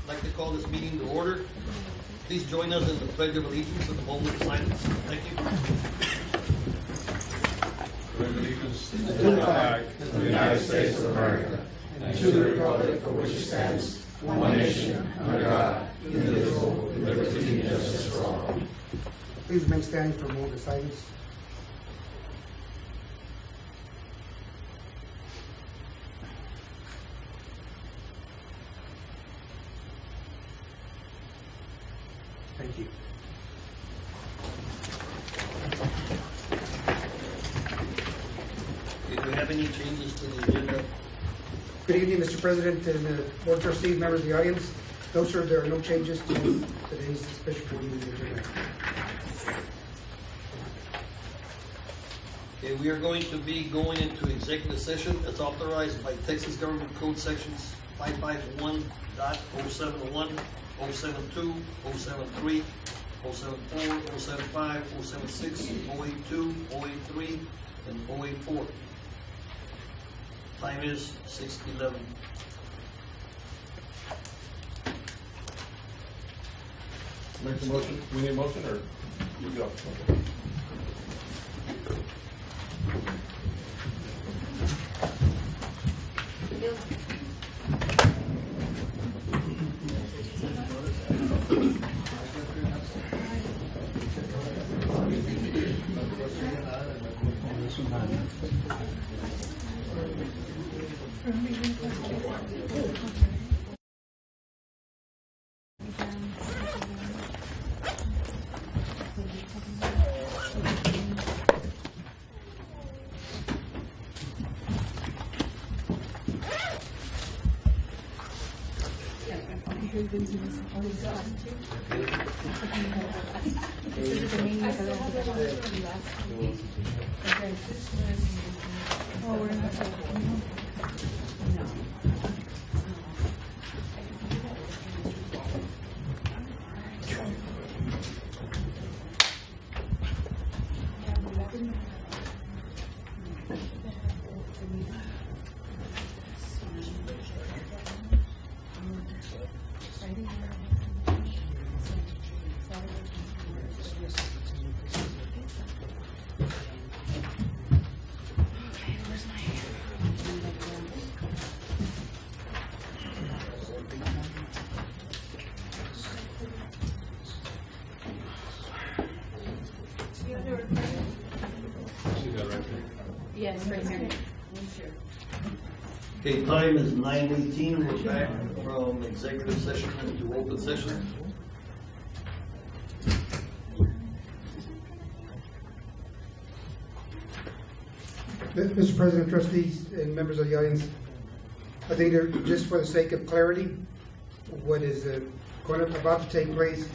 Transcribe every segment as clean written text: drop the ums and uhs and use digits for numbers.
I'd like to call this meeting to order. Please join us in the Pledge of Allegiance at the moment of silence. Thank you. Allegiance to the flag of the United States of America and to the republic for which it stands, one nation, under God, indivisible, with liberty and justice for all. Please remain standing for a moment of silence. Thank you. Do we have any changes to the agenda? Good evening, Mr. President and Board of Trustees, members of the audience. No, sir, there are no changes to today's special board meeting agenda. Okay, we are going to be going into executive session as authorized by Texas Government Code Sections 551.071, 072, 073, 074, 075, 076, 082, 083, and 084. Time is 6:11. Make the motion. We need a motion or you go? Yes, right here. Okay, time is 9:18. We're back from executive session into open session. Mr. President, trustees, and members of the audience, I think that just for the sake of clarity, what is about to take place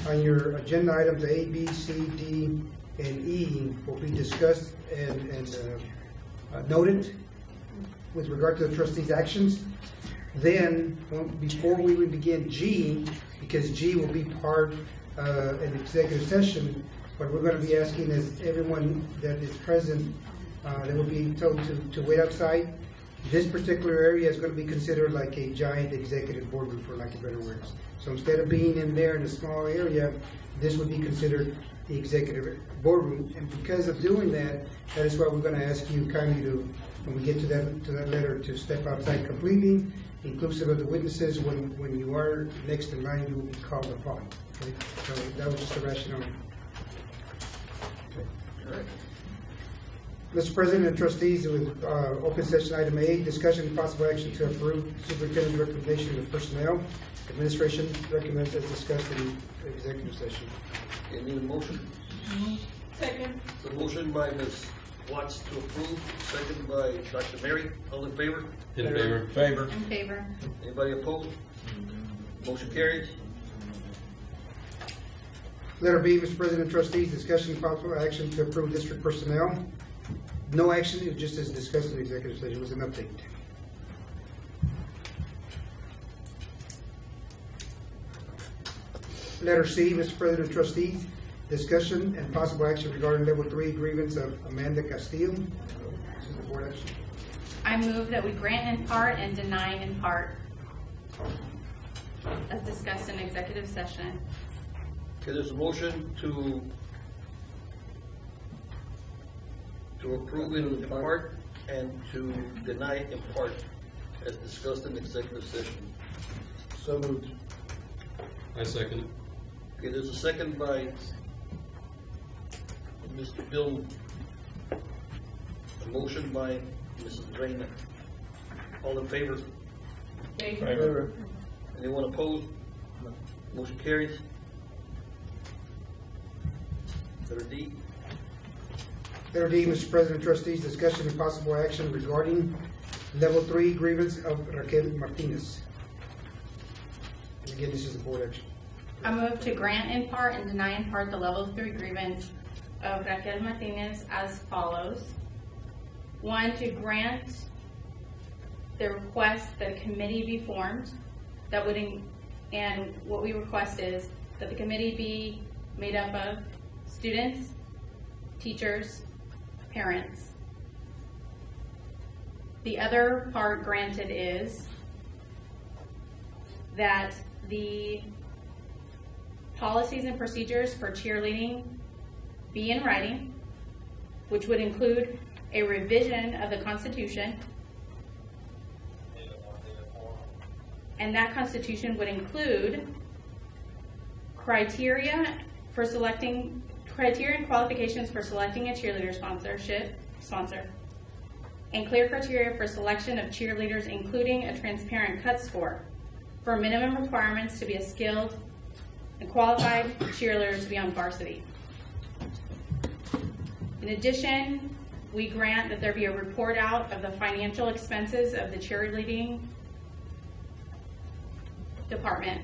on your agenda items A, B, C, D, and E will be discussed and noted with regard to the trustees' actions. Then, before we would begin G, because G will be part of an executive session, what we're going to be asking is everyone that is present, they will be told to wait outside. This particular area is going to be considered like a giant executive boardroom, for lack of better words. So instead of being in there in a small area, this would be considered the executive boardroom. And because of doing that, that is why we're going to ask you kindly to, when we get to that letter, to step outside completely, inclusive of the witnesses. When you are next in line, you will be called upon. Okay? So that was just the rationale. Okay. All right. Mr. President and trustees, with open session item A, discussion and possible action to approve superintendent's recommendation of personnel. Administration recommends as discussed in executive session. Okay, need a motion? Second. The motion by Ms. Watts to approve, second by Dr. Mary. All in favor? In favor. Favor. In favor. Anybody opposed? Motion carries. Letter B, Mr. President and trustees, discussion and possible action to approve district personnel. No action, it just as discussed in executive session, it was an update. Letter C, Mr. President and trustees, discussion and possible action regarding level 3 grievance of Amanda Castillo. This is the board action. I move that we grant in part and deny in part. as discussed in executive session. Okay, there's a motion to approve in part and to deny in part, as discussed in executive session. So moved. I second it. Okay, there's a second by Mr. Bill. A motion by Mrs. Reyna. All in favor? Favor. Anyone opposed? Motion carries. Letter D. Letter D, Mr. President, trustees, discussion and possible action regarding level 3 grievance of Raquel Martinez. And again, this is a board action. I move to grant in part and deny in part the level 3 grievance of Raquel Martinez as follows. 1, to grant the request that a committee be formed that would, and what we request is that the committee be made up of students, teachers, parents. The other part granted is that the policies and procedures for cheerleading be in writing, which would include a revision of the Constitution, and that Constitution would include criteria and qualifications for selecting a cheerleader sponsor, and clear criteria for selection of cheerleaders, including a transparent cut score for minimum requirements to be a skilled and qualified cheerleader to be on varsity. In addition, we grant that there be a report out of the financial expenses of the cheerleading department.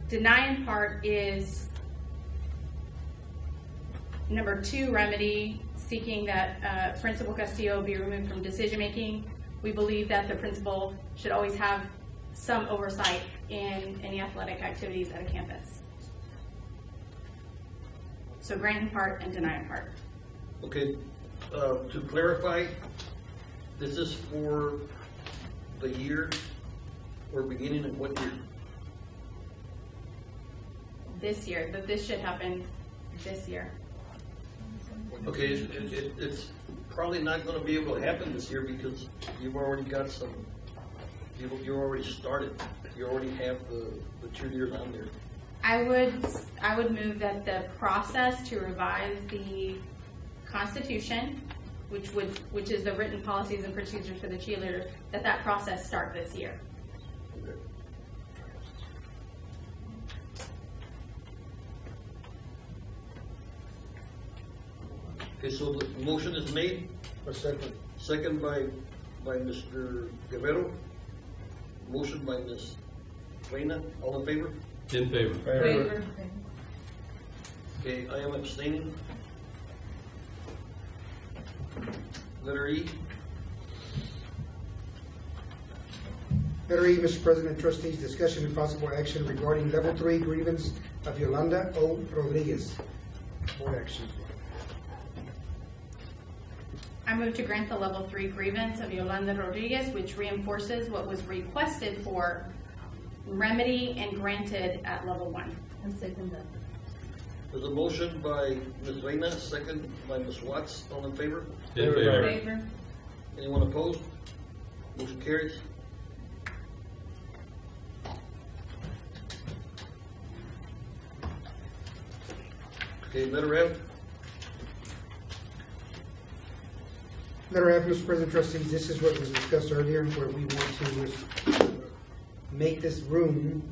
Deny in part is number 2 remedy, seeking that Principal Castillo be removed from decision making. We believe that the principal should always have some oversight in any athletic activities at a campus. So grant in part and deny in part. Okay, to clarify, this is for the year or beginning of what year? This year, that this should happen this year. Okay, it's probably not gonna be able to happen this year because you've already got some, you already started. You already have the cheerleaders on there. I would move that the process to revise the Constitution, which is the written policies and procedures for the cheerleaders, that process start this year. Okay, so the motion is made. A second. Second by Mr. Guerrero. Motion by Ms. Reyna. All in favor? In favor. Favor. Okay, I am abstaining. Letter E. Letter E, Mr. President, trustees, discussion and possible action regarding level 3 grievance of Yolanda O. Rodriguez. Board action. I move to grant the level 3 grievance of Yolanda Rodriguez, which reinforces what was requested for remedy and granted at level 1. And second that. There's a motion by Ms. Reyna, second by Ms. Watts. All in favor? In favor. Favor. Anyone opposed? Motion carries. Okay, letter F. Letter F, Mr. President, trustees, this is what was discussed earlier, where we want to make this room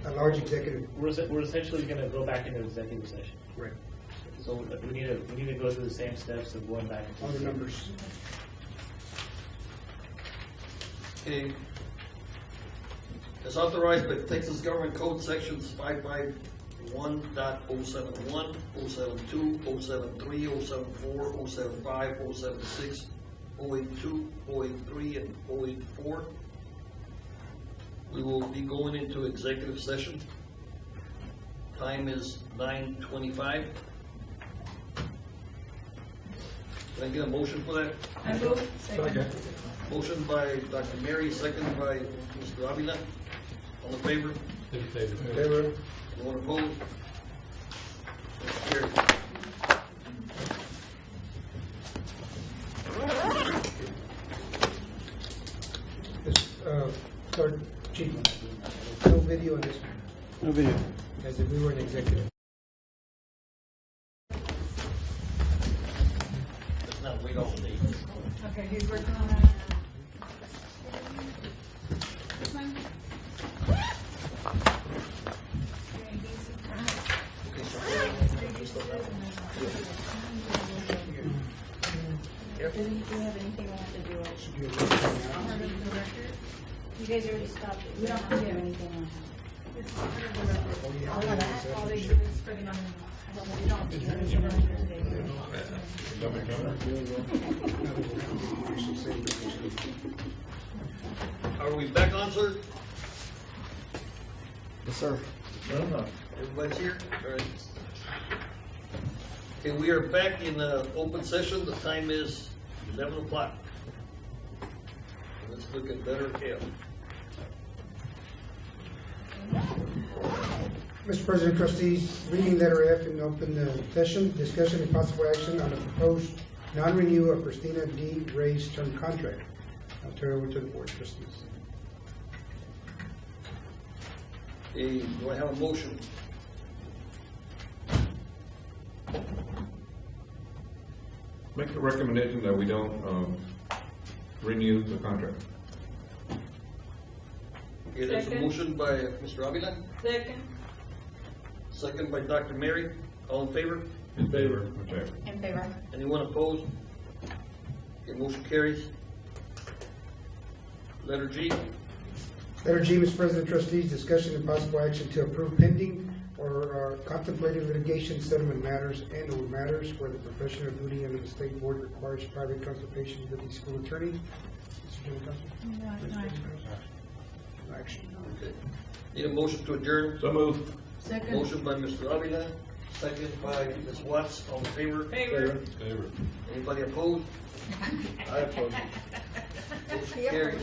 a large executive. We're essentially going to go back into executive session. Right. So we need to go through the same steps of going back. All the numbers. Okay. As authorized by Texas Government Code Sections 551.071, 072, 073, 074, 075, 076, 082, 083, and 084. We will be going into executive session. Time is 9:25. Can I get a motion for that? I move. Second. Motion by Dr. Mary, second by Mr. Avila. All in favor? In favor. Favor. Anyone opposed? Motion carries. Third, Chief, no video on this one, No video. as if we were an executive. Let's not wait all day. Okay, he's working on that. This one? Do you have anything we have to do? You guys already stopped it. We don't have to do anything on It's part of the record. All of that, all the exhibits for the non-renewal. We don't have to do anything on Thursday. Are we back on, sir? Yes, sir. Everybody's here? All right. Okay, we are back in open session. The time is 11 o'clock. Let's look at letter F. Mr. President, trustees, reading letter F in open session, discussion and possible action on a proposed non-renew of Christina D. Ray's term contract. I'll turn it over to the board trustees. Okay, do I have a motion? Make a recommendation that we don't renew the contract. Okay, there's a Second. motion by Mr. Avila, Second. second by Dr. Mary. All in favor? In favor. Okay. In favor. Anyone opposed? Okay, motion carries. Letter G. Letter G, Mr. President, trustees, discussion and possible action to approve pending or contemplated litigation settlement matters and or matters where the professional duty under the state board requires private consultation with the school attorney. Mr. General Counsel? No action. Okay. Need a motion to adjourn. So move. Second. Motion by Mr. Avila, second by Ms. Watts. All in favor? Favor. Favor. Anybody opposed? I oppose. Motion carries.